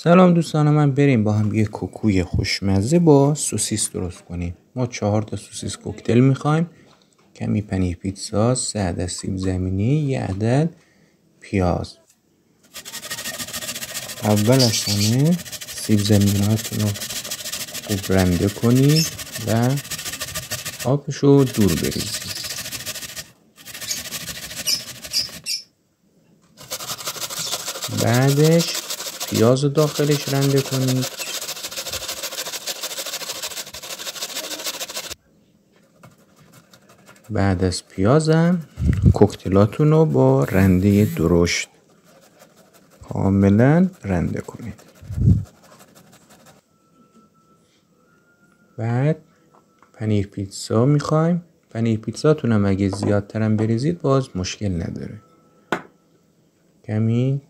سلام دوستان من، بریم با هم یه کوکوی خوشمزه با سوسیس درست کنیم. ما 4 تا سوسیس کوکتل میخوایم، کمی پنیر پیتزا، 3 عدد سیب زمینی، 1 عدد پیاز. اول از همه سیب زمینی‌هاتون رو خوب رنده کنید و آبشو دور بریزید. بعدش پیاز رو داخلش رنده کنید. بعد از پیازم کوکتلاتون رو با رنده درشت کاملا رنده کنید. بعد پنیر پیتزا میخوایم. پنیر پیتزاتون هم اگه زیادترم بریزید باز مشکل نداره. کمی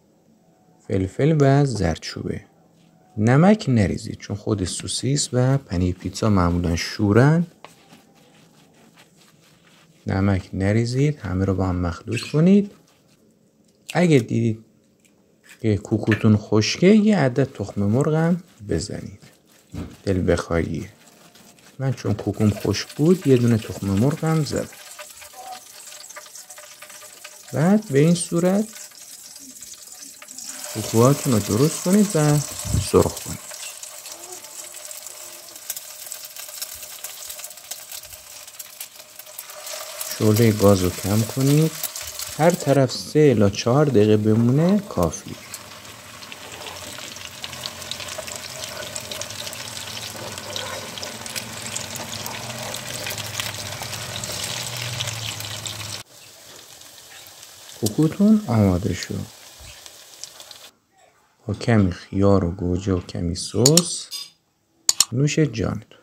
فلفل و زردچوبه. نمک نریزید چون خود سوسیس و پنیر پیتزا معمولا شورن. نمک نریزید، همه رو با هم مخلوط کنید. اگه دیدید که کوکوتون خشکه، 1 عدد تخم مرغ هم بزنید. دل بخواهیه. من چون کوکوم خشک بود 1 دونه تخم مرغ هم زدم. بعد به این صورت کوکوهاتون رو درست کنید و سرخ کنید. شعله گاز رو کم کنید. هر طرف 3 الی 4 دقیقه بمونه کافیه. کوکوتون آماده شد. با کمی خیار و گوجه و کمی سس نوش جانتون.